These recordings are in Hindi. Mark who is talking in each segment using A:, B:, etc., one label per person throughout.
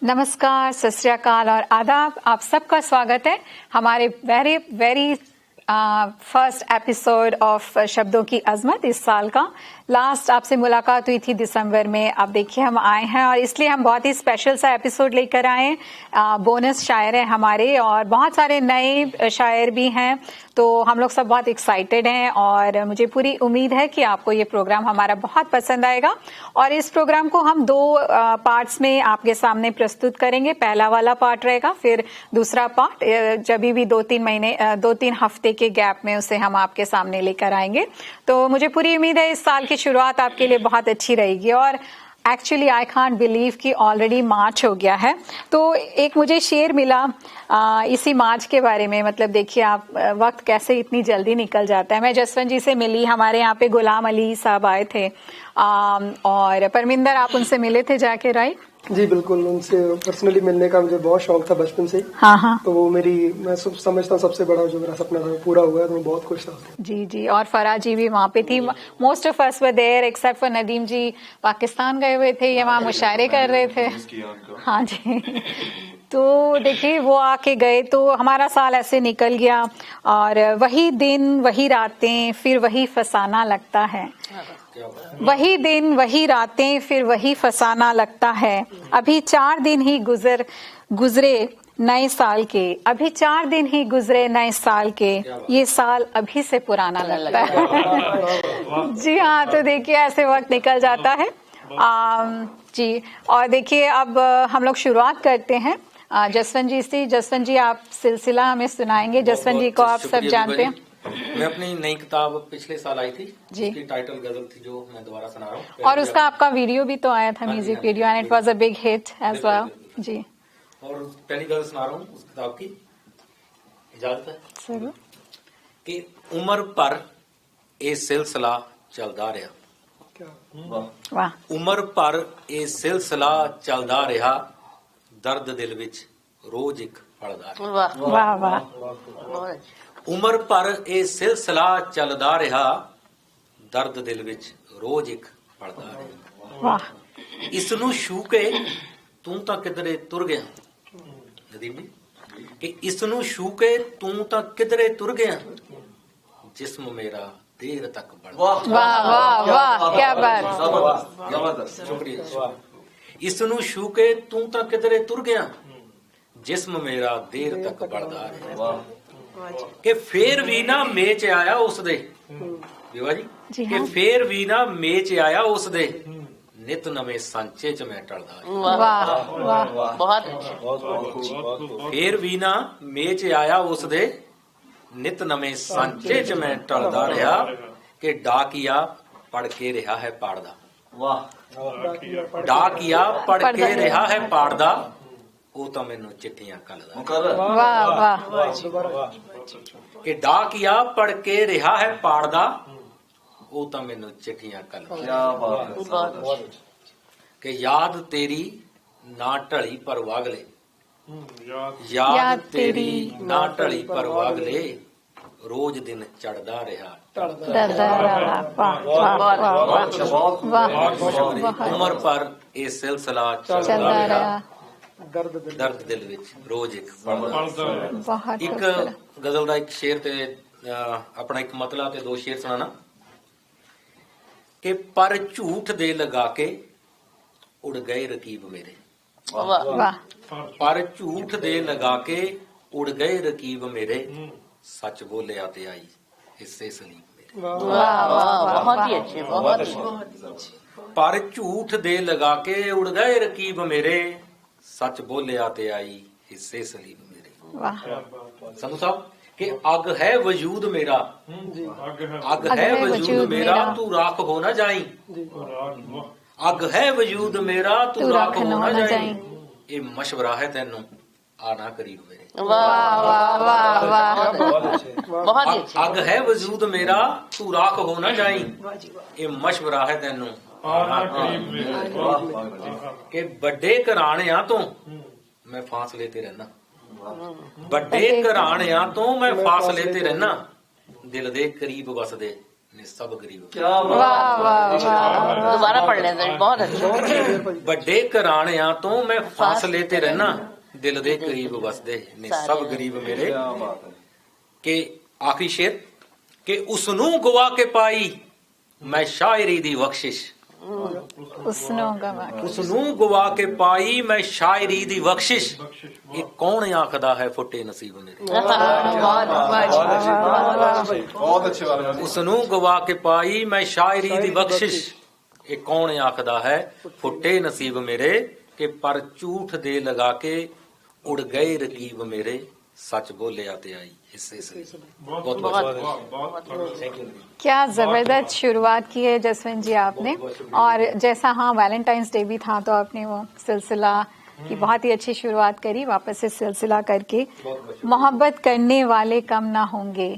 A: नमस्कार, सत श्री अकाल और आदाब। आप सबका स्वागत है हमारे very very first episode of शब्दों की अजमत। इस साल का लास्ट आपसे मुलाकात हुई थी दिसंबर में। अब देखिए हम आए हैं और इसलिए हम बहुत ही स्पेशल सा एपिसोड लेकर आए हैं। बोनस शायर है हमारे और बहुत सारे नए शायर भी हैं, तो हम लोग सब बहुत एक्साइटेड हैं और मुझे पूरी उम्मीद है कि आपको ये प्रोग्राम हमारा बहुत पसंद आएगा। और इस प्रोग्राम को हम दो पार्ट्स में आपके सामने प्रस्तुत करेंगे। पहला वाला पार्ट रहेगा, फिर दूसरा पार्ट जब भी 2-3 हफ्ते के गैप में उसे हम आपके सामने लेकर आएंगे। तो मुझे पूरी उम्मीद है इस साल की शुरुआत आपके लिए बहुत अच्छी रहेगी। और एक्चुअली आई कांट बिलीव कि ऑलरेडी मार्च हो गया है। तो एक मुझे शेर मिला इसी मार्च के बारे में। मतलब देखिए आप, वक्त कैसे इतनी जल्दी निकल जाता है। मैं जसवंत जी से मिली, हमारे यहाँ पे गुलाम अली साहब आए थे और परमिंदर आप उनसे मिले थे जाके, राइट?
B: जी बिल्कुल, उनसे पर्सनली मिलने का मुझे बहुत शौक था बचपन से।
A: हाँ। तो
B: वो मैं समझता हूँ सबसे बड़ा जो मेरा सपना था पूरा हुआ है, तो मैं बहुत खुश था।
A: जी। और फरा जी भी वहाँ पे थी। Most of us were there except for Nadeem ji, Pakistan गए हुए थे, ये वहाँ मुशायरे कर रहे थे। हाँ जी। तो देखिए वो आके गए तो हमारा साल ऐसे निकल गया और वही दिन वही रातें फिर वही फसाना लगता है। वही दिन वही रातें फिर वही फसाना लगता है। अभी 4 दिन ही गुजरे नए साल के, अभी 4 दिन ही गुजरे नए साल के, ये साल अभी से पुराना लगता है। जी हाँ, तो देखिए ऐसे वक्त निकल जाता है। जी, और देखिए अब हम लोग शुरुआत करते हैं जसवंत जी से। जसवंत जी आप सिलसिला हमें सुनाएंगे। जसवंत जी को आप सब जानते हैं।
C: मैं अपनी नई किताब पिछले साल आई थी
A: जी,
C: उसकी टाइटल गजल थी जो मैं दोबारा सुना रहा हूँ।
A: और उसका आपका वीडियो भी तो आया था, music video, and it was a big hit as well. जी,
C: और पहली गजल सुना रहा हूँ उस किताब की। इजाजत है
A: जरूर।
C: कि उम्र पर ये सिलसिला चलदा रहा,
A: वाह।
C: उम्र पर ये सिलसिला चलदा रहा, दर्द दिल विच रोज एक फलदा रहा।
A: वाह वाह।
C: उम्र पर ये सिलसिला चलदा रहा, दर्द दिल विच रोज एक फलदा रहा।
A: वाह।
C: इसनू छू के तू तां किधरे तुर गया। नदीम जी, कि इसनू छू के तू तां किधरे तुर गया, जिस्म मेरा देर तक बढ़दा।
A: वाह वाह वाह, क्या बात।
C: शुक्रिया। इसनू छू के तू तां किधरे तुर गया, जिस्म मेरा देर तक बढ़दा रहा। कि फेर भी ना मेच आया उस दे, विवा जी, कि फेर भी ना मेच आया उस दे, नित नवे सांचे च मैं टलदा रहा।
A: वाह वाह, बहुत
C: फेर भी ना मेच आया उस दे, नित नवे सांचे च मैं टलदा रहा। कि डाकिया पढ़ के रहा है पाड़दा। डाकिया पढ़ के रहा है पाड़दा, ਉਹ ਤਾਂ ਮੈਨੂੰ ਚਿੱਠੀਆਂ ਕੱਲਦਾ।
A: ਵਾਹ ਵਾਹ।
C: ਕਿ ਡਾਕੀਆ ਪੜ ਕੇ ਰਿਹਾ ਹੈ ਪਾੜਦਾ, ਉਹ ਤਾਂ ਮੈਨੂੰ ਚਿੱਠੀਆਂ ਕੱਲਦਾ। ਕੀ ਬਾਤ ਹੈ। ਕਿ ਯਾਦ ਤੇਰੀ ਨਾ ਢਲੀ ਪਰ ਵਾਗਲੇ, ਯਾਦ ਤੇਰੀ ਨਾ ਢਲੀ ਪਰ ਵਾਗਲੇ, ਰੋਜ਼ ਦਿਨ ਚੜਦਾ ਰਿਹਾ ਉਮਰ ਪਰ ਇਹ ਸਿਲਸਿਲਾ ਚੱਲਦਾ ਰਿਹਾ, ਦਰਦ ਦਿਲ ਵਿੱਚ ਰੋਜ਼ ਇੱਕ ਫਲਦਾ। ਇੱਕ ਗਜ਼ਲ ਦਾ ਇੱਕ ਸ਼ੇਰ ਤੇ ਆਪਣਾ ਇੱਕ ਮਤਲਾ ਤੇ 2 ਸ਼ੇਰ ਸੁਣਾਣਾ। ਕਿ ਪਰ ਝੂਠ ਦੇ ਲਗਾ ਕੇ ਉੜ ਗਏ ਰਕੀਬ ਮੇਰੇ। ਪਰ ਝੂਠ ਦੇ ਲਗਾ ਕੇ ਉੜ ਗਏ ਰਕੀਬ ਮੇਰੇ, ਸੱਚ ਬੋਲਿਆ ਤੇ ਆਈ ਹਿੱਸੇ ਸਲੀਬ ਮੇਰੇ।
D: बहुत ही अच्छे, बहुत अच्छे।
C: ਪਰ ਝੂਠ ਦੇ ਲਗਾ ਕੇ ਉੜ ਗਏ ਰਕੀਬ ਮੇਰੇ, ਸੱਚ ਬੋਲਿਆ ਤੇ ਆਈ ਹਿੱਸੇ ਸਲੀਬ ਮੇਰੇ।
A: ਵਾਹ।
C: ਸੰਧੂ ਸਾਹਿਬ ਕਿ ਅੱਗ ਹੈ ਵਜੂਦ ਮੇਰਾ, ਅੱਗ ਹੈ ਵਜੂਦ ਮੇਰਾ, ਤੂੰ ਰਾਖ ਹੋ ਨਾ ਜਾਈ। ਅੱਗ ਹੈ ਵਜੂਦ ਮੇਰਾ, ਤੂੰ ਰਾਖ ਹੋ ਨਾ ਜਾਈ, ਇਹ ਮਸ਼ਵਰਾ ਹੈ ਤੈਨੂੰ ਆਣਾ ਕਰੀਬ ਮੇਰੇ।
A: वाह वाह वाह वाह,
D: बहुत ही अच्छे।
C: ਅੱਗ ਹੈ ਵਜੂਦ ਮੇਰਾ, ਤੂੰ ਰਾਖ ਹੋ ਨਾ ਜਾਈ, ਇਹ ਮਸ਼ਵਰਾ ਹੈ ਤੈਨੂੰ ਆਣਾ ਕਰੀਬ ਮੇਰੇ। ਕਿ ਵੱਡੇ ਘਰਾਣਿਆਂ ਤੋਂ ਮੈਂ ਫਾਸਲੇ ਤੇ ਰਹਿਣਾ, ਵੱਡੇ ਘਰਾਣਿਆਂ ਤੋਂ ਮੈਂ ਫਾਸਲੇ ਤੇ ਰਹਿਣਾ, ਦਿਲ ਦੇ ਕਰੀਬ ਵਸਦੇ ने सब गरीब
A: वाह वाह वाह
D: दोबारा पढ़ लें, बहुत अच्छा।
C: ਵੱਡੇ ਘਰਾਣਿਆਂ ਤੋਂ ਮੈਂ ਫਾਸਲੇ ਤੇ ਰਹਿਣਾ ਦਿਲ ਦੇ ਕਰੀਬ ਵਸਦੇ ਨੇ ਸਭ ਗਰੀਬ ਮੇਰੇ ਕਿ ਆਖਰੀ ਸ਼ੇਰ ਕਿ ਉਸ ਨੂੰ ਗਵਾ ਕੇ ਪਾਈ ਮੈਂ ਸ਼ਾਇਰੀ ਦੀ ਬਖਸ਼ਿਸ਼
A: उसनो गवा
C: ਉਸ ਨੂੰ ਗਵਾ ਕੇ ਪਾਈ ਮੈਂ ਸ਼ਾਇਰੀ ਦੀ ਬਖਸ਼ਿਸ਼ ਇਹ ਕੌਣ ਆਖਦਾ ਹੈ ਫੁੱਟੇ ਨਸੀਬ ਮੇਰੇ
E: बहुत अच्छी बात है।
C: ਉਸ ਨੂੰ ਗਵਾ ਕੇ ਪਾਈ ਮੈਂ ਸ਼ਾਇਰੀ ਦੀ ਬਖਸ਼ਿਸ਼ ਇਹ ਕੌਣ ਆਖਦਾ ਹੈ ਫੁੱਟੇ ਨਸੀਬ ਮੇਰੇ ਕਿ ਪਰ ਝੂਠ ਦੇ ਲਗਾ ਕੇ ਉੜ ਗਏ ਰਕੀਬ ਮੇਰੇ सच बोलिया ते आई इससे बहुत बहुत थैंक यू।
A: क्या जबरदस्त शुरुआत की है जसवंत जी आपने। और जैसा हाँ वैलेंटाइंस डे भी था तो आपने वो सिलसिला की बहुत ही अच्छी शुरुआत करी। वापस से सिलसिला करके मोहब्बत करने वाले कम ना होंगे,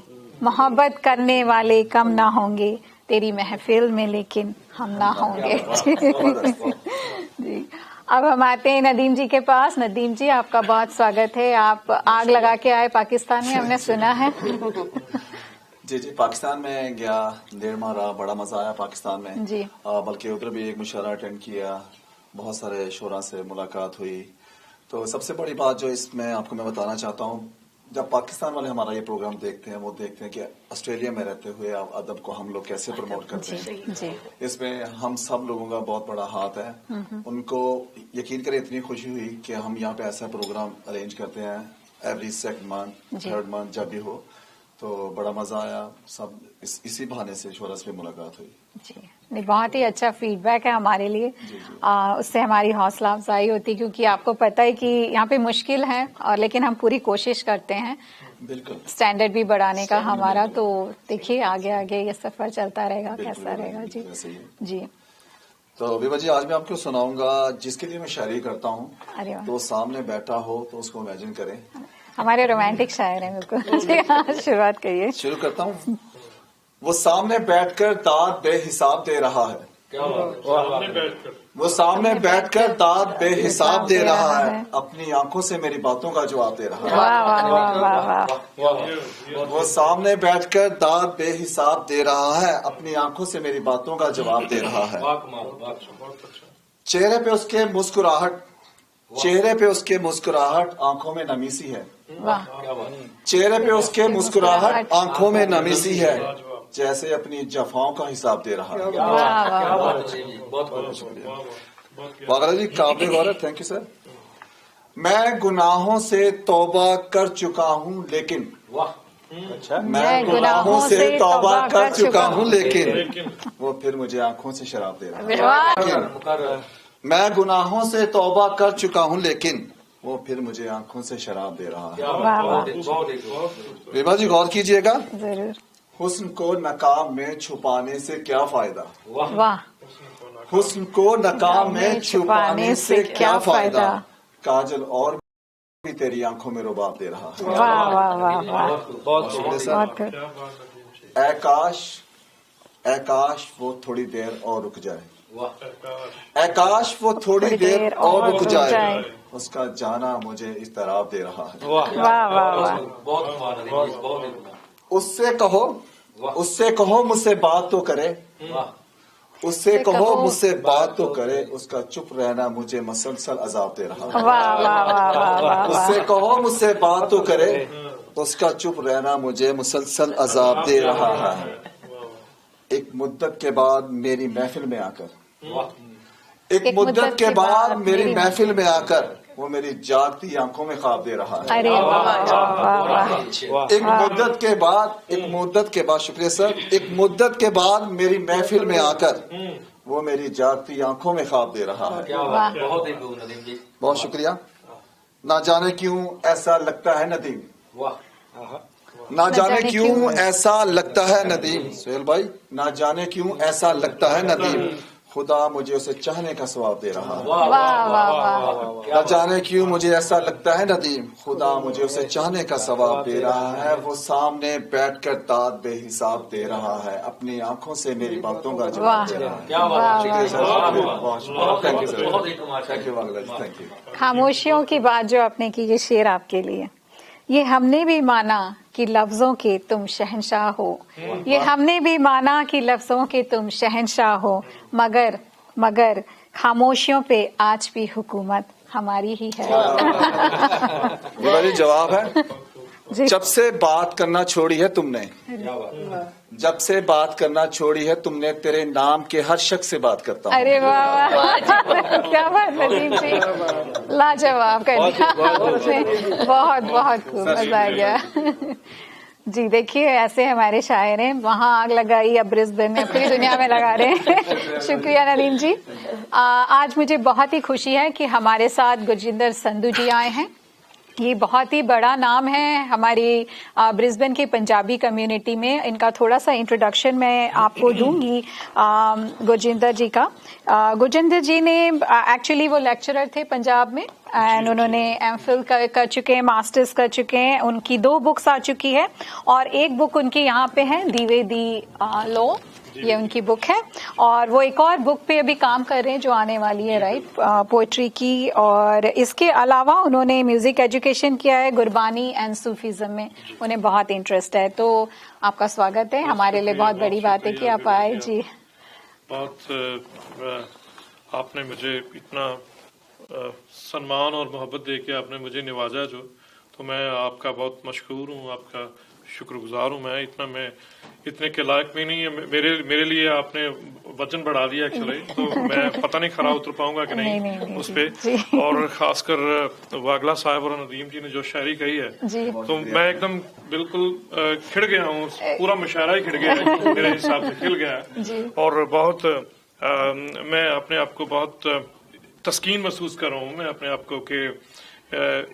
A: मोहब्बत करने वाले कम ना होंगे तेरी महफिल में लेकिन हम ना होंगे। जी अब हम आते हैं नदीम जी के पास। नदीम जी आपका बहुत स्वागत है। आप आग लगा के आए पाकिस्तान में, हमने सुना है।
E: जी जी, पाकिस्तान में गया, 1.5 माह रहा, बड़ा मजा आया पाकिस्तान में
A: जी।
E: बल्कि उधर भी एक मुशायरा अटेंड किया, बहुत सारे शोरा से मुलाकात हुई। तो सबसे बड़ी बात जो इसमें आपको मैं बताना चाहता हूँ, जब पाकिस्तान वाले हमारा ये प्रोग्राम देखते हैं, वो देखते हैं कि ऑस्ट्रेलिया में रहते हुए अदब को हम लोग कैसे प्रमोट करते हैं।
A: जी
E: इसमें हम सब लोगों का बहुत बड़ा हाथ है। उनको यकीन करें इतनी खुशी हुई कि हम यहाँ पे ऐसा प्रोग्राम अरेंज करते हैं every second month, third month जब भी हो, तो बड़ा मजा आया। सब इसी बहाने से शोरस पे मुलाकात हुई।
A: जी नहीं, बहुत ही अच्छा फीडबैक है हमारे लिए। उससे हमारी हौसला अफजाई होती, क्योंकि आपको पता है कि यहाँ पे मुश्किल है और लेकिन हम पूरी कोशिश करते हैं
E: बिल्कुल
A: स्टैंडर्ड भी बढ़ाने का हमारा। तो देखिए आगे आगे ये सफर चलता रहेगा, कैसा रहेगा। जी जी।
E: तो विभा जी, आज मैं आपको सुनाऊंगा जिसके लिए मैं शायरी करता हूँ।
A: अरे वाह,
E: तो सामने बैठा हो तो उसको इमेजिन करें।
A: हमारे रोमांटिक शायर हैं बिल्कुल। जी हाँ, शुरुआत करिए।
E: शुरू करता हूँ। वो सामने बैठकर दाद बेहिसाब दे रहा है, वो सामने बैठकर दाद बेहिसाब दे रहा है, अपनी आंखों से मेरी बातों का जवाब दे रहा है।
A: वाह वाह वाह वाह वाह।
E: वो सामने बैठकर दाद बेहिसाब दे रहा है, अपनी आंखों से मेरी बातों का जवाब दे रहा है। चेहरे पे उसके मुस्कुराहट, चेहरे पे उसके मुस्कुराहट, आंखों में नमी सी है।
A: वाह,
E: चेहरे पे उसके मुस्कुराहट, आंखों में नमी सी है, जैसे अपनी जफाओं का हिसाब दे रहा है।
A: वाह वाह वाह।
C: बहुत
E: शुक्रिया वागरा जी, काबिल गौर, थैंक यू सर। मैं गुनाहों से तौबा कर चुका हूँ लेकिन, मैं गुनाहों से तौबा कर चुका हूँ लेकिन वो फिर मुझे आंखों से शराब दे रहा है। मैं गुनाहों से तौबा कर चुका हूँ लेकिन वो फिर मुझे आंखों से शराब दे रहा है।
A: वाह वाह,
E: विभा जी गौर कीजिएगा।
A: जरूर।
E: हुस्न को नकाब में छुपाने से क्या फायदा,
A: वाह,
E: हुस्न को नकाब में छुपाने से क्या फायदा, काजल और भी तेरी आंखों में रुबाब दे रहा है।
A: वाह वाह वाह वाह,
E: बहुत
A: बहुत good।
E: ऐ काश वो थोड़ी देर और रुक जाए, ऐ काश वो थोड़ी देर और रुक जाए, उसका जाना मुझे इस्तराब दे रहा है।
A: वाह वाह वाह।
E: उससे कहो मुझसे बात तो करे, उससे कहो मुझसे बात तो करे, उसका चुप रहना मुझे मसलसल अजाब दे रहा है।
A: वाह वाह वाह वाह वाह।
E: उससे कहो मुझसे बात तो करे, उसका चुप रहना मुझे मुसलसल अजाब दे रहा है। एक मुद्दत के बाद मेरी महफिल में आकर, एक मुद्दत के बाद मेरी महफिल में आकर वो मेरी जागती आंखों में ख्वाब दे रहा है।
A: अरे वाह वाह वाह।
E: एक मुद्दत के बाद, शुक्रिया सर, एक मुद्दत के बाद मेरी महफिल में आकर वो मेरी जागती आंखों में ख्वाब दे रहा है। बहुत शुक्रिया। ना जाने क्यों ऐसा लगता है नदीम, ना जाने क्यों ऐसा लगता है नदीम, सोहेल भाई, ना जाने क्यों ऐसा लगता है नदीम, खुदा मुझे उसे चाहने का सवाब दे रहा है।
A: वाह वाह वाह।
E: न जाने क्यों मुझे ऐसा लगता है नदीम, खुदा मुझे उसे चाहने का सवाब दे रहा है। वो सामने बैठकर दाद बेहिसाब दे रहा है, अपनी आंखों से मेरी बातों का जवाब दे रहा है। Thank you sir, thank you, thank you.
A: खामोशियों की बात जो आपने की, ये शेर आपके लिए। ये हमने भी माना कि लफ्जों के तुम शहंशाह हो। ये हमने भी माना कि लफ्जों के तुम शहंशाह हो, मगर खामोशियों पे आज भी हुकूमत हमारी ही है।
E: ये जवाब है।
A: जी।
E: जब से बात करना छोड़ी है तुमने, जब से बात करना छोड़ी है तुमने, तेरे नाम के हर शख्स से बात करता हूँ।
A: अरे वाह वाह, क्या बात नदीम जी, लाजवाब कर दिया आपने। बहुत बहुत खूब, मजा आ गया। जी देखिए, ऐसे हमारे शायर हैं, वहाँ आग लगाई, अब ब्रिस्बेन में, पूरी दुनिया में लगा रहे हैं। शुक्रिया नदीम जी। आज मुझे बहुत ही खुशी है कि हमारे साथ गुरजिंदर संधू जी आए हैं। ये बहुत ही बड़ा नाम है हमारी ब्रिस्बेन की पंजाबी कम्युनिटी में। इनका थोड़ा सा इंट्रोडक्शन मैं आपको दूंगी गुरजिंदर जी का। गुरजिंदर जी ने एक्चुअली वो लेक्चरर थे पंजाब में, एंड उन्होंने एमफिल कर चुके हैं, मास्टर्स कर चुके हैं। उनकी 2 बुक्स आ चुकी है और एक बुक उनकी यहाँ पे है, दीवे दी लॉ, ये उनकी बुक है। और वो एक और बुक पे अभी काम कर रहे हैं जो आने वाली है, राइट, पोएट्री की। और इसके अलावा उन्होंने म्यूजिक एजुकेशन किया है, गुरबानी एंड सूफीज्म में उन्हें बहुत इंटरेस्ट है। तो आपका स्वागत है, हमारे लिए बहुत बड़ी बात है कि आप आए। जी,
F: बहुत आपने मुझे इतना सम्मान और मोहब्बत दे के आपने मुझे नवाजा जो, तो मैं आपका बहुत मशकूर हूँ, आपका शुक्रगुजार हूँ। मैं इतने के लायक भी नहीं है, मेरे लिए आपने वजन बढ़ा दिया एक्चुअली, तो मैं पता नहीं खरा उतर पाऊंगा कि नहीं उस पे। और खासकर वागला साहब और नदीम जी ने जो शायरी कही है, तो मैं एकदम बिल्कुल खिड़ गया हूँ, पूरा मुशायरा ही खिड़ गया है, मेरे हिसाब से खिल गया है। और बहुत मैं अपने आप को बहुत तस्कीन महसूस कर रहा हूँ, मैं अपने आप को कि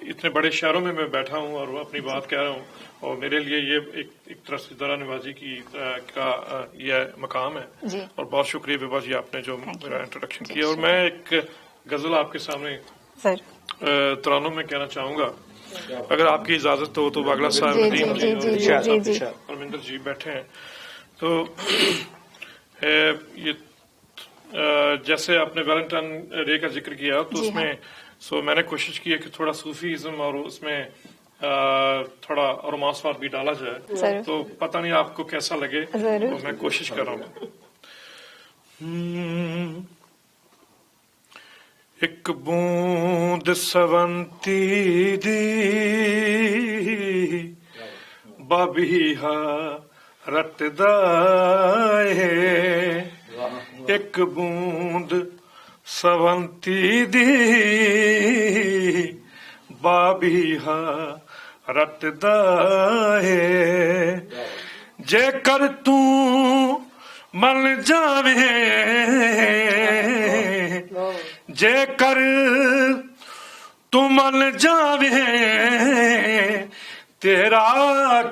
F: इतने बड़े शहरों में मैं बैठा हूँ और अपनी बात कह रहा हूँ, और मेरे लिए ये एक तरह से दरा नवाजी का यह मकाम है। और बहुत शुक्रिया बेबा जी, आपने जो मेरा इंट्रोडक्शन किया। और मैं एक गजल आपके सामने तरानों में कहना चाहूंगा, अगर आपकी इजाजत हो तो। वागला साहब, नदीम जी और परमिंदर जी बैठे हैं, तो ये जैसे आपने वैलेंटाइन डे का जिक्र किया, तो उसमें मैंने कोशिश की है कि थोड़ा सूफीज्म और उसमें थोड़ा रोमांसवाद भी डाला जाए, तो पता नहीं आपको कैसा लगे, तो मैं कोशिश कर रहा हूँ। एक बूंद सवंती दी बाबीहा रटदा है, एक बूंद सवंती दी बाबीहा रटदा है, जेकर तू मन जावे, जेकर तू मन जावे, तेरा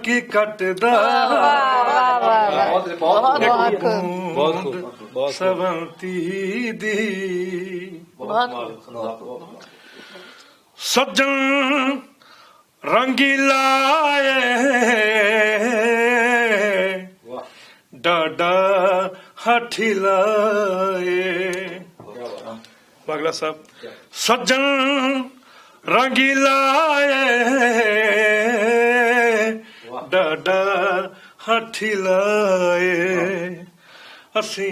F: की कटदा सवंती दी। सज्जन रंगीला डाडा हठिलाए। वागला साहब, सज्जन रंगीला डाडा हठिलाए, असी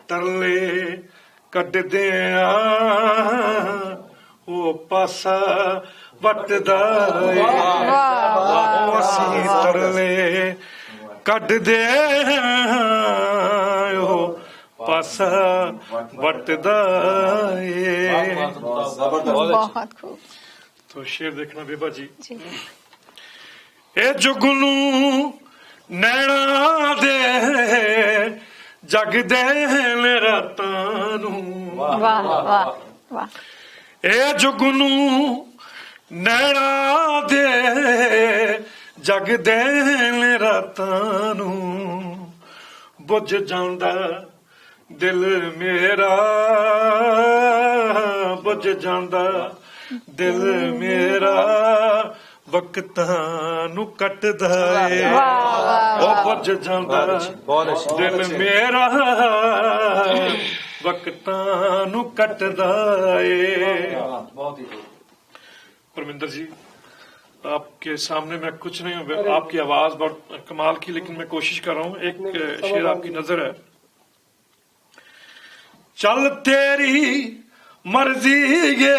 F: तरले कटदे ओ पासा वटदा है, असी तरले कटदे ओ पासा वटदा है।
A: बहुत खूब।
F: तो शेर देखना बेबा जी। ए जुगनू नैना दे जगदे रातां नू,
A: वाह वाह वाह।
F: ए जुगनू नैना दे जगदे रातां नू, बुझ जांदा दिल मेरा, बुझ जांदा दिल मेरा, वक्तां नू कटदा है, ओ बुझ जांदा दिल मेरा, वक्तां नू कटदा है। परमिंदर जी, आपके सामने मैं कुछ नहीं हूँ, आपकी आवाज बहुत कमाल की, लेकिन मैं कोशिश कर रहा हूँ। एक शेर आपकी नजर है। चल तेरी मर्जी ये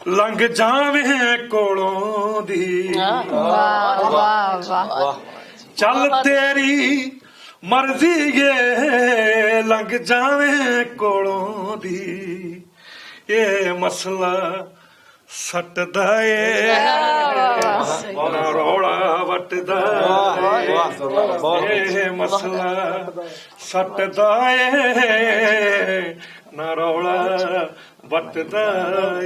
F: लंघ जावे कोलों दी,
A: वाह वाह वाह,
F: चल तेरी मर्जी ये लंघ जावे कोलों दी, ये मसला सटदा ए ना रौला वटदा ए, ये मसला सटदा ए ना रौला वटदा ए।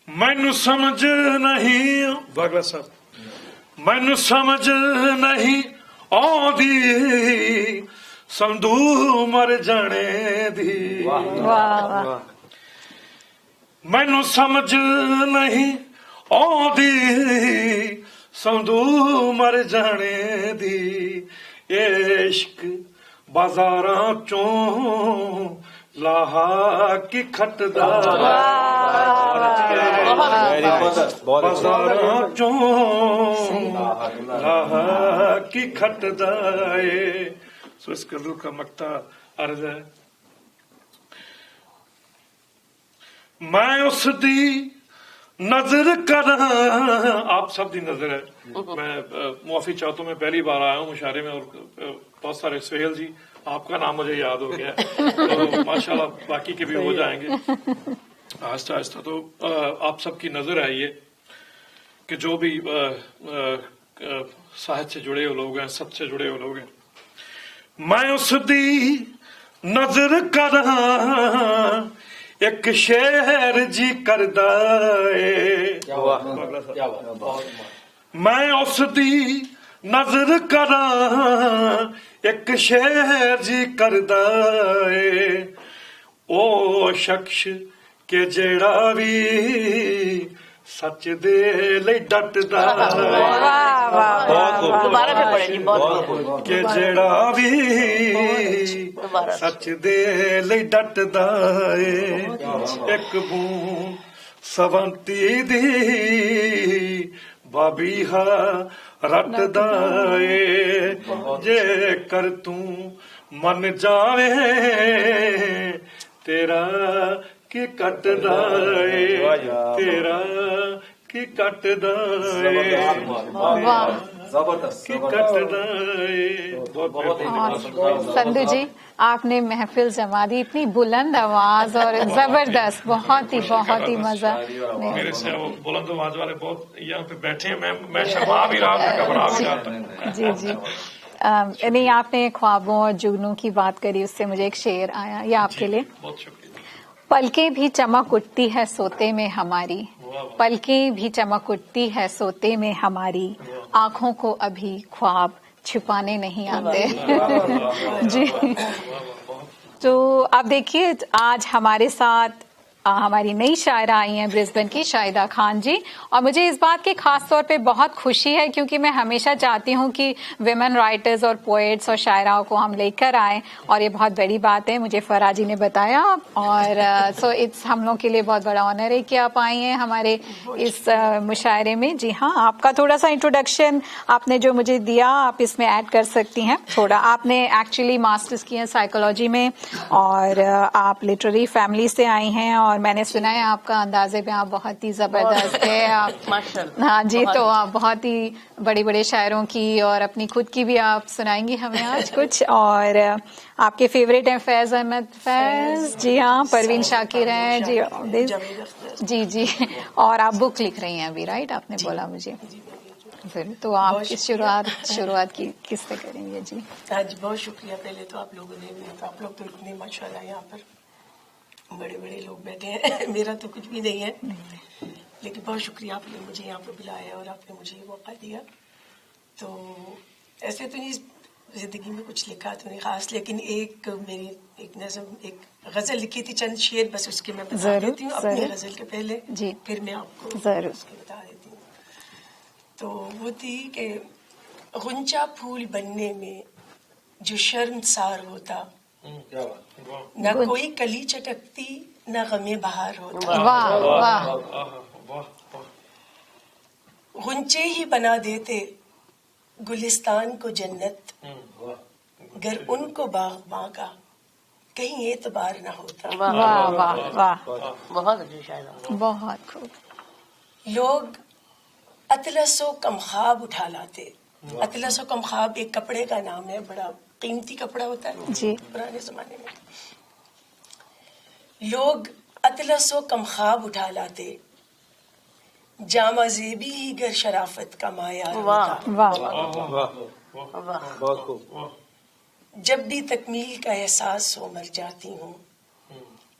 F: मैनू समझ नहीं बागला साहब, मैनू समझ नहीं आउंदी संधू मर जाने दी,
A: वाह
F: मैनू समझ नहीं आउंदी संधू मर जाने दी, ये इश्क बाजारां चों लाहा की खटदा, बाजारां चों लाहा की खटदा ए। सो इस गजल का मक्ता अर्ज है। मैं उस दी नजर करा, आप सब दी नजर है। मैं मुआफी चाहता हूँ, मैं पहली बार आया हूँ मुशारे में, और बहुत सारे सुहेल जी आपका नाम मुझे याद हो गया, तो माशाल्लाह बाकी के भी हो जाएंगे आहिस्ता आहिस्ता। तो आप सबकी नजर है ये कि जो भी साहित्य से जुड़े हुए लोग हैं, सच से जुड़े हुए लोग हैं, मैं उस दी नजर करा एक शेर जी करदा ए, मैं उस दी नजर करा एक शेर जी करदा ए, ओ शख्स के जेड़ा भी सच दे ले डटदा,
D: दोबारा से पढ़े जी, बहुत
F: के जेड़ा भी सच दे ले डटदा ए, एक बूंद सवंती दी बाबीहा रटदा ए, जे कर तू मन जावे तेरा की कटदा ए, तेरा की कटदा ए, की कटदा ए।
A: संधू जी, आपने महफिल जमा दी, इतनी बुलंद आवाज और जबरदस्त, बहुत ही मजा।
F: मेरे से वो बुलंद आवाज वाले बहुत यहाँ पे बैठे हैं, मैं शर्मा भी रहा था, घबरा भी रहा था।
A: जी जी, नहीं, आपने ख्वाबों और जुगनू की बात करी, उससे मुझे एक शेर आया, ये आपके लिए।
F: बहुत शुक्रिया।
A: पलकें भी चमक उठती है सोते में हमारी, पलकें भी चमक उठती है सोते में हमारी, आंखों को अभी ख्वाब छुपाने नहीं आते। जी, तो आप देखिए आज हमारे साथ हमारी नई शायरा आई हैं ब्रिस्बेन की, शाहिदा खान जी, और मुझे इस बात की खास तौर पे बहुत खुशी है क्योंकि मैं हमेशा चाहती हूँ कि विमेन राइटर्स और पोएट्स और शायराओं को हम लेकर आए, और ये बहुत बड़ी बात है, मुझे फराह जी ने बताया, और सो इट्स हम लोग के लिए बहुत बड़ा ऑनर है कि आप आई हैं हमारे इस मुशायरे में। जी हाँ, आपका थोड़ा सा इंट्रोडक्शन आपने जो मुझे दिया आप इसमें ऐड कर सकती हैं थोड़ा। आपने एक्चुअली मास्टर्स किए हैं साइकोलॉजी में, और आप लिटरेरी फैमिली से आई हैं, और मैंने सुना है आपका अंदाजे में आप बहुत ही जबरदस्त है आप, हाँ जी, तो आप बहुत ही बड़े बड़े शायरों की और अपनी खुद की भी आप सुनाएंगी हमें आज कुछ। और आपके फेवरेट हैं फैज अहमद फैज, जी हाँ, परवीन शाकिर हैं जी, जी जी, और आप बुक लिख रही हैं अभी, राइट, आपने बोला मुझे। फिर तो आप इस शुरुआत की किससे करेंगे जी?
G: आज बहुत शुक्रिया पहले तो आप लोगों ने, आप लोग तो इतने माशाल्लाह यहाँ पर बड़े बड़े लोग बैठे हैं, मेरा तो कुछ भी नहीं है, लेकिन बहुत शुक्रिया आपने मुझे यहाँ पर बुलाया और आपने मुझे ये मौका दिया। तो ऐसे तो नहीं जिंदगी में कुछ लिखा तो नहीं खास, लेकिन एक मेरी एक नज़म, एक गजल लिखी थी, चंद शेर बस उसके मैं बता देती हूँ अपनी गजल के पहले जी, फिर मैं आपको उसके बता देती हूँ। तो वो थी कि गुंजा फूल बनने में जो शर्मसार होता, न कोई कली चटकती न गमे बहार होता।
A: वाह वाह
F: वाह
G: गुंचे ही बना देते गुलिस्तान को जन्नत, गर उनको बागबां का कहीं एतबार न होता।
A: वाह वाह वाह,
D: बहुत अच्छी शायरी।
A: बहुत खूब।
G: लोग अतलसो कमखाब उठा लाते। अतलसो कमखाब एक कपड़े का नाम है, बड़ा कीमती कपड़ा होता है
A: जी।
G: पुराने जमाने में। लोग अतलसो कमखाब उठा लाते, जामा जेबी ही गर शराफत का माया होता।
A: वाह
G: जब भी तकमील का एहसास हो मर जाती हूँ,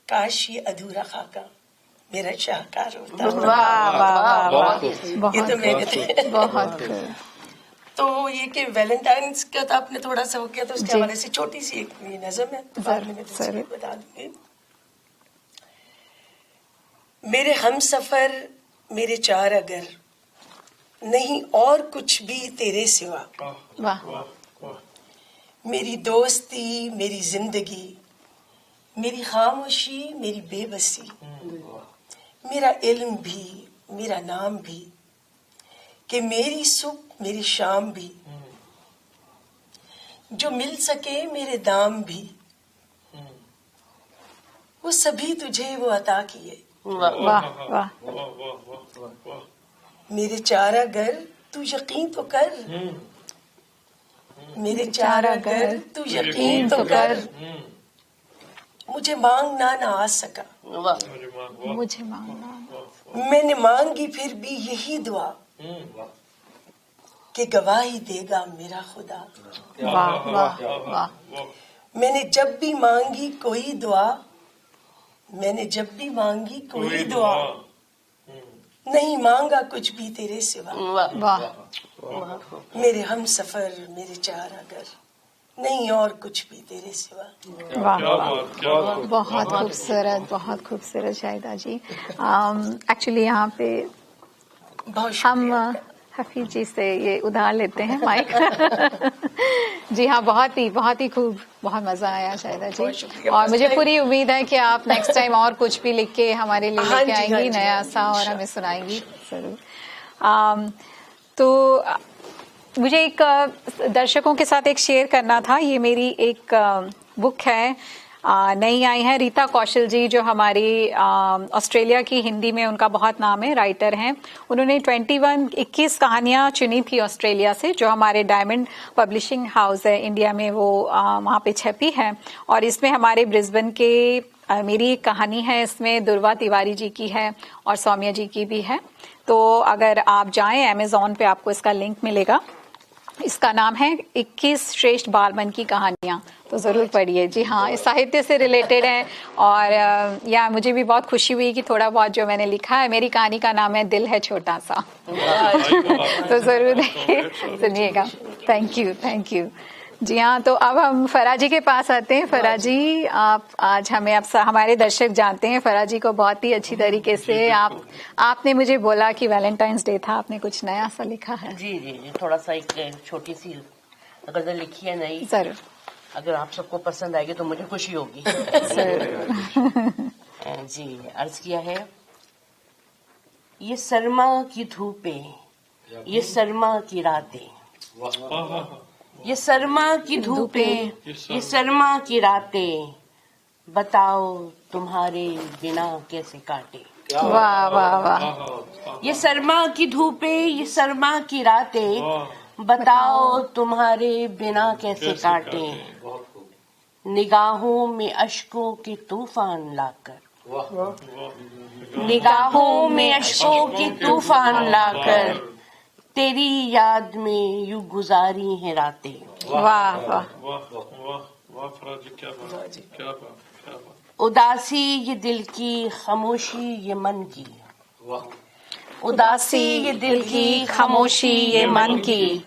G: काश ये अधूरा खाका मेरा शाहकार होता।
A: वाह वाह वाह,
G: ये तो मैंने
A: बहुत खूब।
G: तो ये कि वैलेंटाइंस का तो आपने थोड़ा सा हो गया, तो उसके
A: जी।
G: हवाले से छोटी सी एक ये नज़म है, बाद में मैं दूसरी
A: जरूर।
G: बता दूंगी। मेरे हम सफर मेरे चार अगर, नहीं और कुछ भी तेरे सिवा।
A: वाह
G: मेरी दोस्ती मेरी जिंदगी, मेरी खामोशी मेरी बेबसी, मेरा इल्म भी मेरा नाम भी, कि मेरी सुबह मेरी शाम भी, जो मिल सके मेरे दाम भी, वो सभी तुझे वो अता किए।
A: वाह वाह,
G: मेरे चारा घर तू यकीन तो कर, मेरे चारा घर तू यकीन तो कर, मुझे मांगना ना आ सका,
A: मुझे मांगना।
G: मैंने मांगी फिर भी यही दुआ, कि गवाही देगा मेरा खुदा।
A: वाह वाह वाह,
G: मैंने जब भी मांगी कोई दुआ, मैंने जब भी मांगी कोई दुआ, नहीं मांगा कुछ भी तेरे सिवा।
A: वाह
G: मेरे हम सफर मेरे चारा घर, नहीं और कुछ भी तेरे सिवा।
A: वाह वाह, बहुत खूबसूरत, बहुत खूबसूरत शाहिदा जी। एक्चुअली यहाँ पे
G: बहुत
A: हम हफीज जी से ये उधार लेते हैं माइक। जी हाँ, बहुत ही खूब, बहुत मजा आया शाहिदा जी। और मुझे पूरी उम्मीद है कि आप नेक्स्ट टाइम और कुछ भी लिख के हमारे लिए
G: हाँ
A: लेके
G: जी,
A: आएंगी
G: हाँ जी,
A: नया सा, और हमें सुनाएंगी जरूर। तो मुझे एक दर्शकों के साथ एक शेयर करना था। ये मेरी एक बुक है, नई आई है, रीता कौशल जी, जो हमारी ऑस्ट्रेलिया की, हिंदी में उनका बहुत नाम है, राइटर हैं। उन्होंने 21 कहानियां चुनी थी ऑस्ट्रेलिया से, जो हमारे डायमंड पब्लिशिंग हाउस है इंडिया में, वो वहाँ पे छपी है। और इसमें हमारे ब्रिस्बेन के मेरी एक कहानी है, इसमें दुर्वा तिवारी जी की है और सौम्या जी की भी है। तो अगर आप जाएं अमेजोन पे, आपको इसका लिंक मिलेगा। इसका नाम है 21 श्रेष्ठ बालमन की कहानियां, तो जरूर पढ़िए। जी हाँ, इस साहित्य से रिलेटेड है। और या मुझे भी बहुत खुशी हुई कि थोड़ा बहुत जो मैंने लिखा है, मेरी कहानी का नाम है दिल है छोटा सा। तो जरूर सुनिएगा। Thank you. जी हाँ, तो अब हम फराह जी के पास आते हैं। फराह जी, आप आज हमें, अब हमारे दर्शक जानते हैं फराह जी को बहुत ही अच्छी तरीके से। आपने मुझे बोला कि वैलेंटाइंस डे था, आपने कुछ नया सा लिखा है।
D: जी, थोड़ा सा एक छोटी सी गजल लिखी है नई।
A: जरूर।
D: अगर आप सबको पसंद आएगी तो मुझे खुशी होगी। जी, अर्ज किया है। ये सरमा की धूपें, ये सरमा की रातें, ये सरमा की धूपें, ये सरमा की रातें, बताओ तुम्हारे बिना कैसे काटे।
A: वाह वाह वाह,
D: ये सरमा की धूपें, ये सरमा की रातें, बताओ तुम्हारे बिना कैसे काटे। निगाहों में अश्कों के तूफान लाकर, निगाहों में अश्कों के तूफान लाकर, तेरी याद में यूं गुजारी है रातें।
A: वाह वाह,
F: वाह फराह जी, क्या बात।
D: उदासी ये दिल की, खामोशी ये मन की, उदासी ये दिल की, खामोशी ये मन की,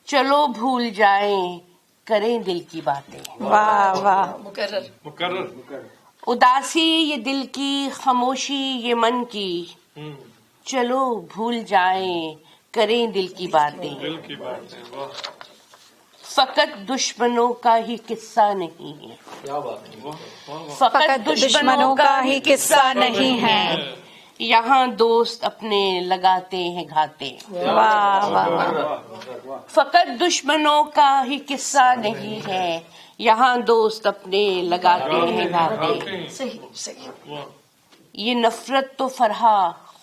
D: चलो भूल जाएं, करें दिल की बातें।
A: वाह वाह,
F: मुकर्रर।
D: उदासी ये दिल की, खामोशी ये मन की, चलो भूल जाएं, करें दिल की बातें।
F: दिल की बात है, वाह।
D: फकत दुश्मनों का ही किस्सा नहीं है।
C: क्या बात है।
D: फकत
A: दुश्मनों का ही किस्सा नहीं है।
D: यहाँ दोस्त अपने लगाते हैं घाते।
A: वाह वाह वाह।
D: फकत दुश्मनों का ही किस्सा नहीं है, यहाँ दोस्त अपने लगाते हैं घाते।
G: सही सही।
D: ये नफरत तो फरहा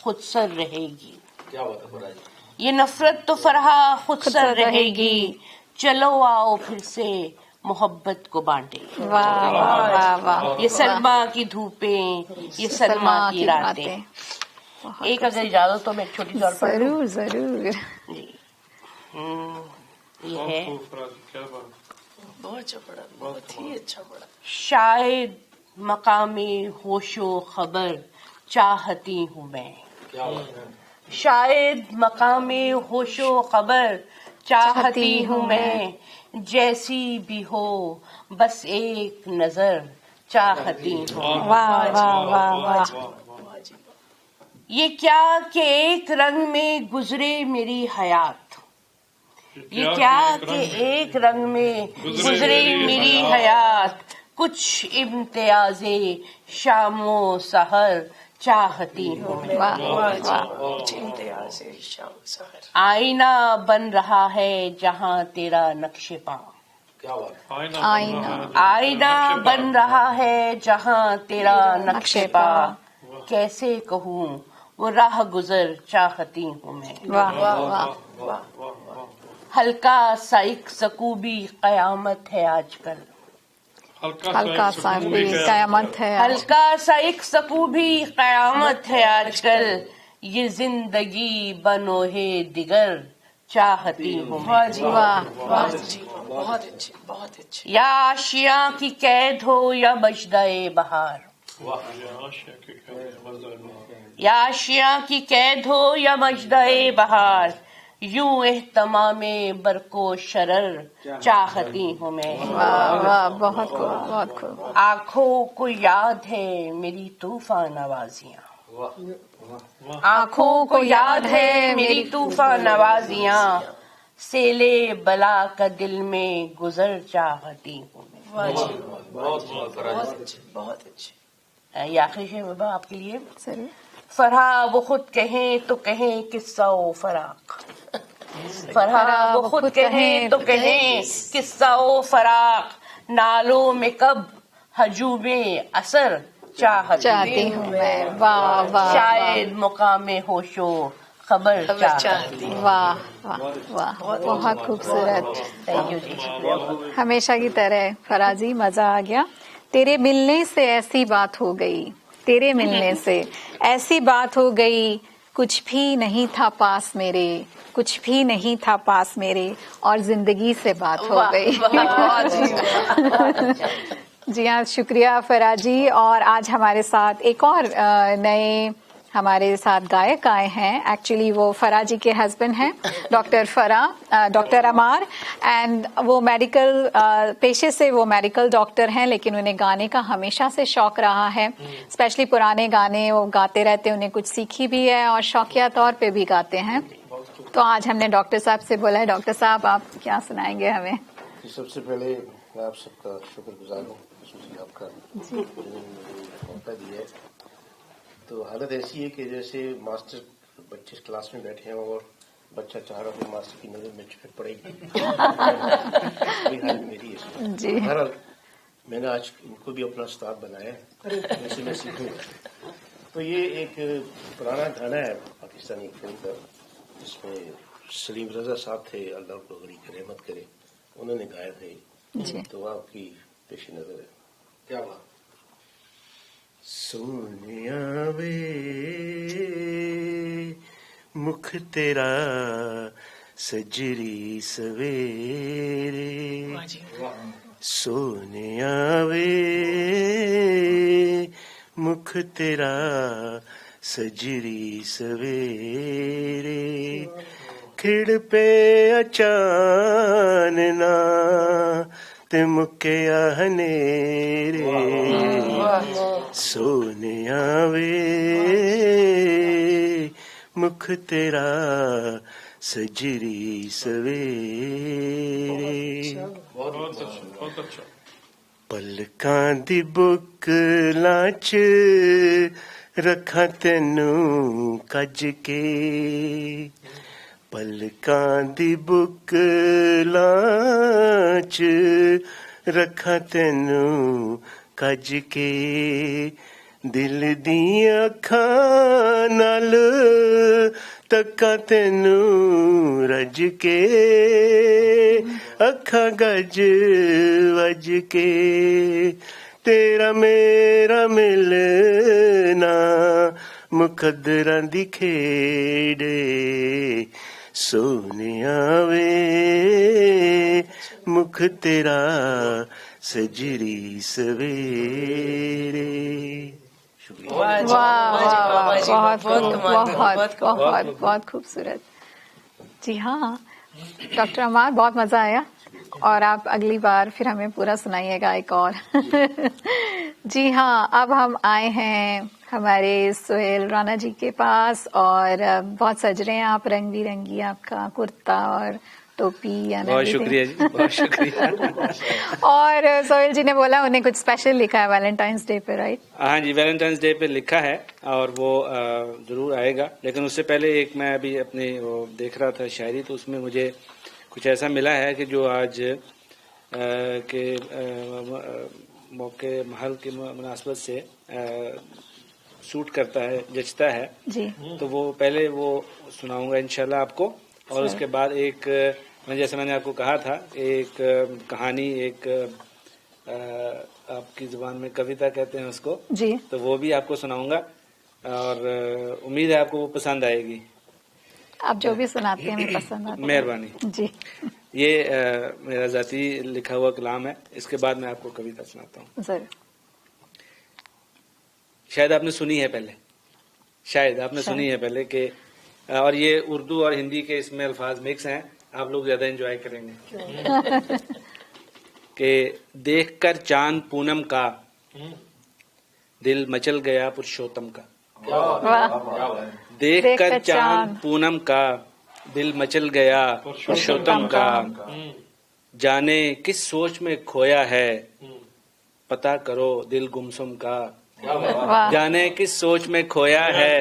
D: खुद सर रहेगी।
C: क्या बात है फराजी।
D: ये नफरत तो फरहा खुद सर रहेगी। चलो आओ फिर से मोहब्बत को बांटे।
A: वाह वाह वाह वाह।
D: ये सरमा की धूपें, ये सरमा की रातें। एक अगर इजाजत तो मैं एक छोटी तौर पर
A: जरूर जरूर।
D: जी। ये है
F: क्या बात।
G: बहुत अच्छा पढ़ा, बहुत ही अच्छा पढ़ा।
D: शायद मकामे होशो खबर चाहती हूँ मैं।
C: क्या बात है।
D: शायद मकामे होशो खबर चाहती हूँ मैं, जैसी भी हो बस एक नजर चाहती हूँ।
A: वाह वाह वाह वाह।
D: ये क्या कि एक रंग में गुजरे मेरी हयात। ये क्या कि एक रंग में गुजरे मेरी हयात। कुछ इम्तियाजे शामो सहर चाहती हूँ।
A: वाह वाह।
G: कुछ इम्तियाज से शाम सहर।
D: आईना बन रहा है जहाँ तेरा नक्शे पा।
C: क्या बात है।
A: आईना
D: आईना बन रहा है जहाँ तेरा नक्शे पा। कैसे कहूँ वो राह गुजर चाहती हूँ मैं।
A: वाह वाह वाह।
D: हल्का सा एक सकूबी कयामत है आजकल।
A: हल्का सा भी कयामत है आज।
D: हल्का सा एक सकूबी कयामत है आजकल। ये जिंदगी बनोहे दिगर चाहती हूँ मैं।
A: वाह
G: बहुत अच्छी, बहुत अच्छी, बहुत अच्छी।
D: या आशिया की कैद हो या बजदाए बहार। या आशिया की कैद हो या मजदाए बहार। यूं एहतमामे बरको शरर चाहती हूँ मैं।
A: वाह वाह। बहुत खूब बहुत खूब।
D: आँखों को याद है मेरी तूफान आवाजियाँ। आँखों को याद है मेरी तूफान आवाजियाँ। सेले बला का दिल में गुजर चाहती हूँ मैं।
C: बहुत
G: बहुत अच्छी, बहुत अच्छी।
D: ये आखिरी शेर बाबा आपके लिए।
A: जरूर।
D: फरहा वो खुद कहें तो कहें किस्सा ओ फराक। फरहा वो खुद कहें तो कहें किस्सा ओ फराक। नालों में कब हजूबे असर चाहती
A: हूँ मैं। वाह वाह।
D: शायद मुकामे होशो खबर चाहती हूँ।
A: वाह वाह वाह। बहुत खूबसूरत।
D: थैंक यू जी।
A: हमेशा की तरह फराजी, मजा आ गया। तेरे मिलने से ऐसी बात हो गई। तेरे मिलने से ऐसी बात हो गई। कुछ भी नहीं था पास मेरे। कुछ भी नहीं था पास मेरे और जिंदगी से बात हो गई। जी हाँ, शुक्रिया फराजी। और आज हमारे साथ एक और नए हमारे साथ गायक आए हैं। एक्चुअली वो फराजी के हस्बैंड हैं, डॉक्टर अमार। एंड वो मेडिकल पेशे से वो मेडिकल डॉक्टर हैं, लेकिन उन्हें गाने का हमेशा से शौक रहा है। स्पेशली पुराने गाने वो गाते रहते हैं, उन्हें कुछ सीखी भी है और शौकिया तौर पे भी गाते हैं। तो आज हमने डॉक्टर साहब से बोला है, डॉक्टर साहब आप क्या सुनाएंगे हमें?
H: सबसे पहले मैं आप सबका शुक्रगुजार हूँ, आपका मौका दिया है। तो हालत ऐसी है कि जैसे मास्टर बच्चे क्लास में बैठे हैं और बच्चा चाह रहा है मास्टर की नजर में चुप पड़ेगी। हालत मेरी है
A: जी।
H: बहरहाल मैंने आज इनको भी अपना उस्ताद बनाया है, वैसे मैं सीखूंगा। तो ये एक पुराना गाना है पाकिस्तानी फिल्म का, जिसमें सलीम रजा साहब थे, अल्लाह को गरीब रहमत करे, उन्होंने गाया थे। तो आपकी पेश नजर है।
C: क्या बात।
H: सोनिया वे मुख तेरा सजरी सवेरे। सोनिया वे मुख तेरा सजरी सवेरे। खिड़ पे अचानना ते मुक्या हनेरे। सोनिया वे मुख तेरा सजरी सवेरे
F: बहुत अच्छा, बहुत अच्छा।
H: पलकां दी बुकलां च रखां तैनूं कज के पलकां दी बुकलां च रखां तैनूं कज के दिल दियां अखां नाल तक्कां तैनूं रज के अखां गज वज के तेरा मेरा मिलना मुकद्दरां दी खेड़ सोनिया वे मुख तेरा सजरी सवेरे।
A: वाह वाह वाह, बहुत खूबसूरत। जी हाँ डॉक्टर अमार, बहुत मजा आया और आप अगली बार फिर हमें पूरा सुनाइएगा एक और। जी हाँ, अब हम आए हैं हमारे सुहेल राणा जी के पास और बहुत सज रहे हैं आप, रंग बिरंगी आपका कुर्ता और टोपी।
I: बहुत शुक्रिया जी, बहुत शुक्रिया।
A: और सोहेल जी ने बोला उन्हें कुछ स्पेशल लिखा है वैलेंटाइंस डे पे, राइट?
I: हाँ जी, वैलेंटाइंस डे पे लिखा है और वो जरूर आएगा, लेकिन उससे पहले एक मैं अभी अपने वो देख रहा था शायरी, तो उसमें मुझे कुछ ऐसा मिला है कि जो आज के मौके महल की मुनासबत से सूट करता है, जचता है
A: जी।
I: तो वो पहले वो सुनाऊंगा इंशाल्लाह आपको, और उसके बाद एक जैसे मैंने आपको कहा था एक कहानी, एक आपकी जुबान में कविता कहते हैं उसको
A: जी,
I: तो वो भी आपको सुनाऊंगा और उम्मीद है आपको वो पसंद आएगी।
A: आप जो भी सुनाते हैं हमें पसंद आता है।
I: मेहरबानी
A: जी।
I: ये मेरा जाती लिखा हुआ कलाम है, इसके बाद मैं आपको कविता सुनाता हूँ।
A: जरूर।
I: शायद आपने सुनी है पहले, शायद आपने सुनी है पहले कि, और ये उर्दू और हिंदी के इसमें अल्फाज मिक्स हैं, आप लोग ज्यादा एंजॉय करेंगे। कि देखकर चांद पूनम का दिल मचल गया पुरुषोत्तम का। देखकर चांद पूनम का दिल मचल गया पुरुषोत्तम का, जाने किस सोच में खोया है पता करो दिल गुमसुम का। जाने किस सोच में खोया है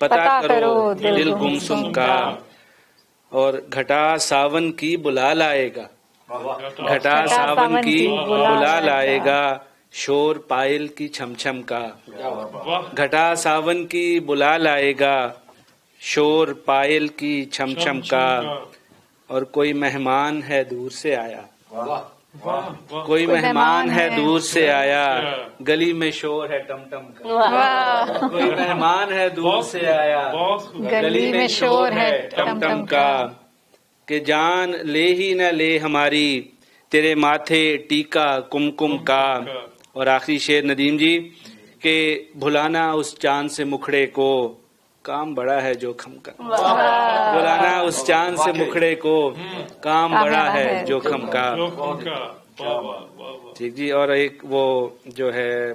I: पता करो दिल गुमसुम का। और घटा सावन की बुला लाएगा, घटा सावन की बुला लाएगा शोर पायल की छमछम का। घटा सावन की बुला लाएगा शोर पायल की छमछम का। और कोई मेहमान है दूर से आया, कोई मेहमान है दूर से आया गली में शोर है टमटम का। कोई मेहमान है दूर से आया गली में शोर है टमटम का। कि जान ले ही न ले हमारी तेरे माथे टीका कुमकुम का। और आखिरी शेर नदीम जी के भुलाना उस चांद से मुखड़े को काम बड़ा है जोखम का। बुलाना उस चांद से मुखड़े को काम बड़ा है जोखम का। ठीक जी। और एक वो जो है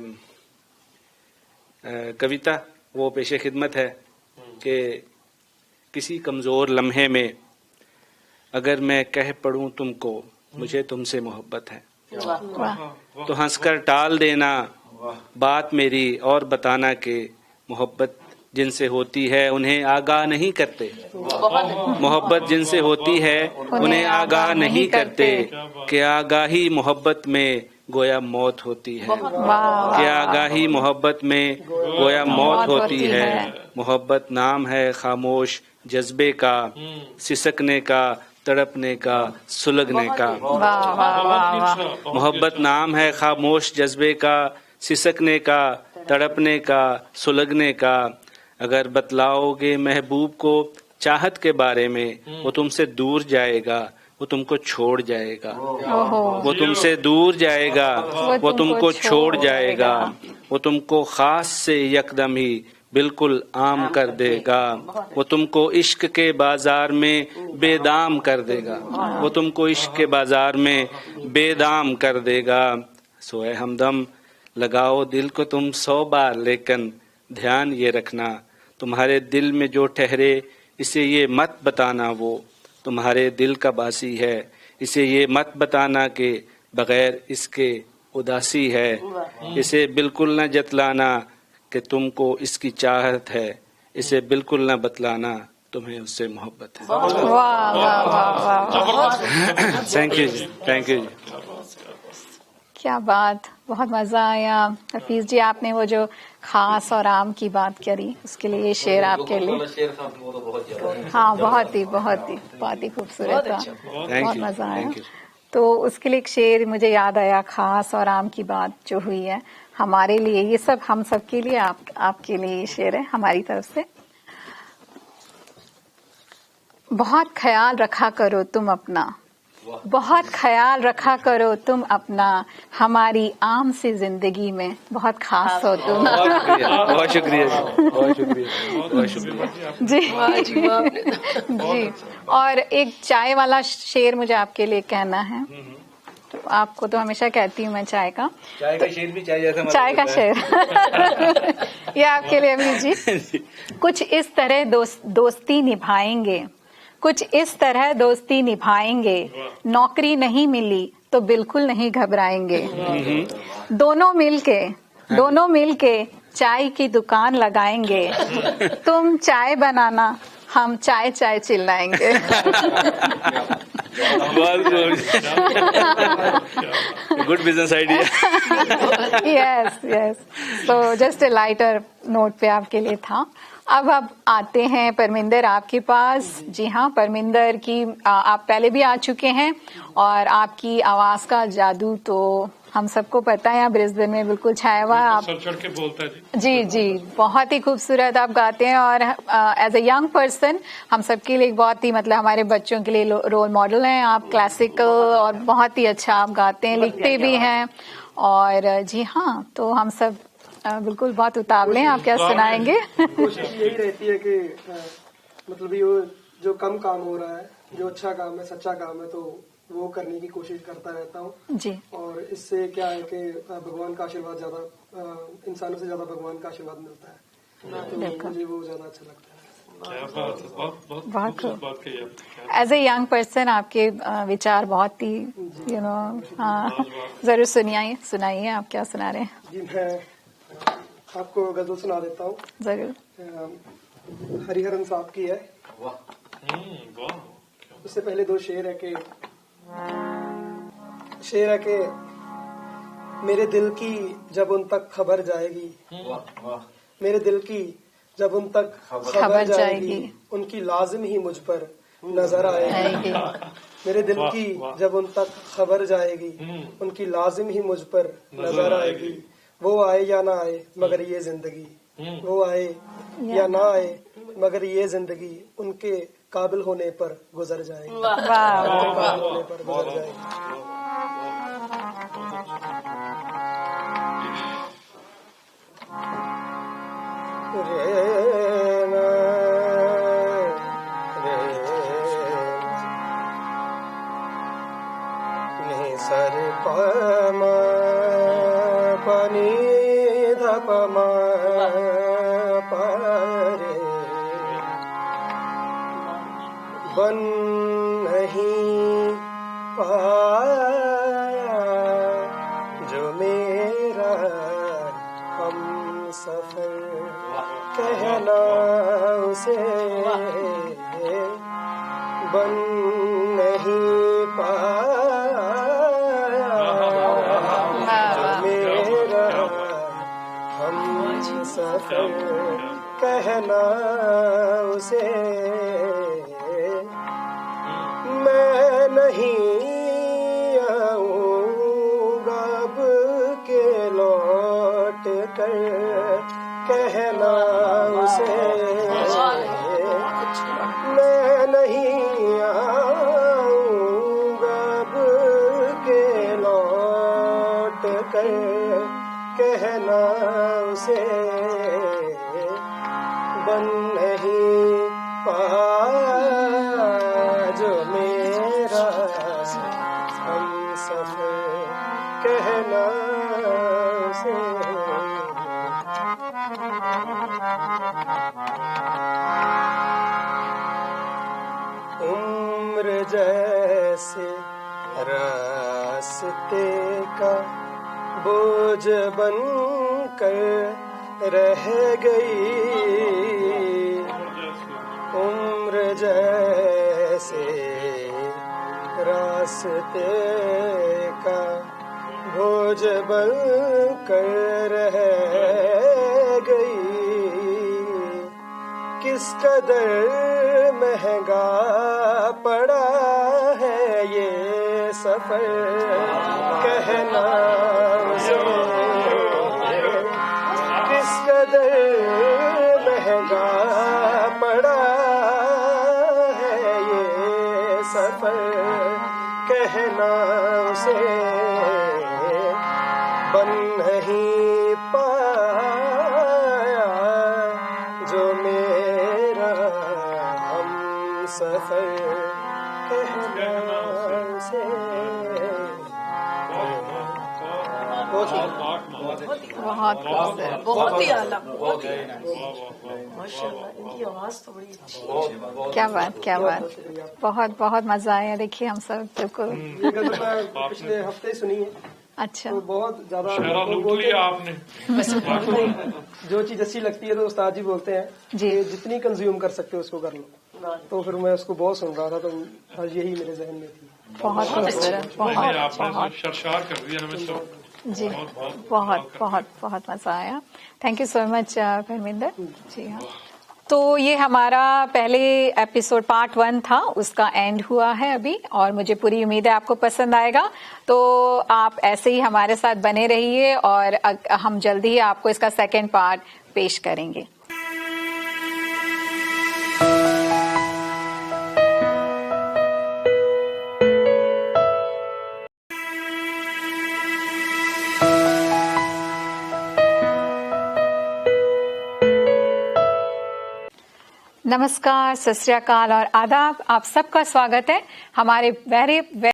I: कविता वो पेशे खिदमत है कि किसी कमजोर लम्हे में अगर मैं कह पढ़ूं तुमको मुझे तुमसे मोहब्बत है, तो हंसकर टाल देना बात मेरी और बताना कि मोहब्बत जिनसे होती है उन्हें आगाह नहीं करते। मोहब्बत जिनसे होती है उन्हें आगाह नहीं करते। कि आगाही मोहब्बत में गोया मौत होती है। कि आगाही मोहब्बत में गोया मौत होती है। मोहब्बत नाम है खामोश जज्बे का, सिसकने का, तड़पने का, सुलगने का। मोहब्बत नाम है खामोश जज्बे का, सिसकने का, तड़पने का, सुलगने का। अगर बतलाओगे महबूब को चाहत के बारे में वो तुमसे दूर जाएगा, वो तुमको छोड़ जाएगा। वो तुमसे दूर जाएगा, वो तुमको छोड़ जाएगा। वो तुमको खास से यकदम ही बिल्कुल आम कर देगा। वो तुमको इश्क के बाजार में बेदाम कर देगा। वो तुमको इश्क के बाजार में बेदाम कर देगा। सोए हमदम लगाओ दिल को तुम 100 बार, लेकिन ध्यान ये रखना तुम्हारे दिल में जो ठहरे इसे ये मत बताना वो तुम्हारे दिल का बासी है, इसे ये मत बताना कि बगैर इसके उदासी है, इसे बिल्कुल न जतलाना कि तुमको इसकी चाहत है, इसे बिल्कुल न बतलाना तुम्हें उससे मोहब्बत है।
A: वाह वाह वाह वाह,
I: थैंक यू जी, थैंक यू जी।
A: क्या बात, बहुत मजा आया। हफीज जी, आपने वो जो खास और आम की बात करी, उसके लिए ये शेर आपके लिए।
C: शेर था वो तो बहुत ज्यादा।
A: हाँ, बहुत ही खूबसूरत था, बहुत मजा आया। तो उसके लिए एक शेर मुझे याद आया, खास और आम की बात जो हुई है हमारे लिए, ये सब हम सब के लिए, आपके लिए ये शेर है हमारी तरफ से। बहुत ख्याल रखा करो तुम अपना, बहुत ख्याल रखा करो तुम अपना, हमारी आम सी जिंदगी में बहुत खास हो तुम।
I: बहुत शुक्रिया जी, बहुत शुक्रिया, बहुत शुक्रिया
A: जी जी। और एक चाय वाला शेर मुझे आपके लिए कहना है। तो आपको तो हमेशा कहती हूँ मैं चाय का
I: शेर भी चाहिए था,
A: चाय का शेर ये आपके लिए अभी जी। कुछ इस तरह दोस्ती निभाएंगे, कुछ इस तरह दोस्ती निभाएंगे, नौकरी नहीं मिली तो बिल्कुल नहीं घबराएंगे, दोनों मिलके चाय की दुकान लगाएंगे, तुम चाय बनाना हम चाय चाय चिल्लाएंगे।
I: Good business idea.
A: Yes yes. तो जस्ट ए लाइटर नोट पे आपके लिए था। अब आते हैं परमिंदर आपके पास। जी हाँ, परमिंदर की आप पहले भी आ चुके हैं और आपकी आवाज का जादू तो हम सबको पता है, यहाँ ब्रिस्बेन में बिल्कुल छाया हुआ है। आप
F: चढ़ के बोलता है
A: जी जी, बहुत ही खूबसूरत आप गाते हैं और एज ए यंग पर्सन हम सबके लिए बहुत ही, मतलब हमारे बच्चों के लिए रोल मॉडल हैं आप। क्लासिकल और बहुत ही अच्छा आप गाते हैं, लिखते भी हैं। और जी हाँ, तो हम सब बिल्कुल बहुत उतावले हैं, आप क्या सुनाएंगे?
B: कोशिश यही रहती है कि मतलब ये जो कम काम हो रहा है, जो अच्छा काम है, सच्चा काम है, तो वो करने की कोशिश करता रहता हूँ
A: जी।
B: और इससे क्या है कि भगवान का आशीर्वाद ज्यादा, इंसानों से ज्यादा भगवान का आशीर्वाद मिलता है, तो मुझे वो ज्यादा अच्छा लगता है।
F: बहुत खूब।
A: एज ए यंग पर्सन आपके विचार बहुत ही हाँ, जरूर सुनाइए आप क्या सुना रहे हैं।
B: जी, मैं आपको गजल सुना देता हूँ।
A: जरूर।
B: हरिहरन साहब की है। उससे पहले दो शेर है कि मेरे दिल की जब उन तक खबर जाएगी, मेरे दिल की जब उन तक खबर जाएगी, उनकी लाजिम ही मुझ पर नजर आएगी। मेरे दिल की जब उन तक खबर जाएगी, उनकी लाजिम ही मुझ पर नजर आएगी। वो आए या ना आए मगर ये जिंदगी, वो आए या ना आए मगर ये जिंदगी उनके काबिल होने पर गुजर जाएगी, काबिल होने पर गुजर जाएगी। सर पमा पनी धपमा पारे बन नहीं पाया जो मेरा हम सफर, कहना उसे बन नहीं पाया जो मेरा हम सफर, कहना उसे मैं नहीं आऊंगा अब के लौट कर, कहना उसे मैं नहीं आऊंगा अब के लौट कर, कहना उसे बन नहीं पाया जो मेरा हम सफर, कहना उसे। जैसे रास्ते का बोझ बन कर रह गई, उम्र जैसे रास्ते का बोझ बन कर रह गई। किस कदर महंगा पड़ा है ये सफर, कहना उसे किस कदर महंगा पड़ा है ये सफर, कहना उसे बन नहीं पाया जो मेरा हम सफर, कहना उसे।
G: बहुत ही आला, माशाल्लाह, इनकी आवाज तो बड़ी अच्छी है।
A: क्या बात, क्या बात, बहुत बहुत मजा आया। देखिए हम सब बिल्कुल
B: ये गजल मैं पिछले हफ्ते ही सुनी है,
A: अच्छा,
B: तो बहुत ज्यादा
F: शहरा लूट लिया आपने।
B: जो चीज अच्छी लगती है तो उस्ताद जी बोलते हैं
A: जी।
B: कि जितनी कंज्यूम कर सकते हो उसको कर लो, तो फिर मैं उसको बहुत सुन रहा था, तो आज यही मेरे जहन में थी।
A: बहुत खूबसूरत,
F: नहीं,
A: बहुत
F: आपने
A: बहुत
F: तो शर्शार कर दिया हमें सब।
A: जी, बहुत बहुत बहुत मजा आया। Thank you so much Dharmendra ji. हाँ, तो ये हमारा पहले एपिसोड पार्ट 1 था, उसका एंड हुआ है अभी, और मुझे पूरी उम्मीद है आपको पसंद आएगा। तो आप ऐसे ही हमारे साथ बने रहिए और हम जल्दी ही आपको इसका सेकंड पार्ट पेश करेंगे। नमस्कार, सत श्री अकाल और आदाब। आप सबका स्वागत है हमारे वेरी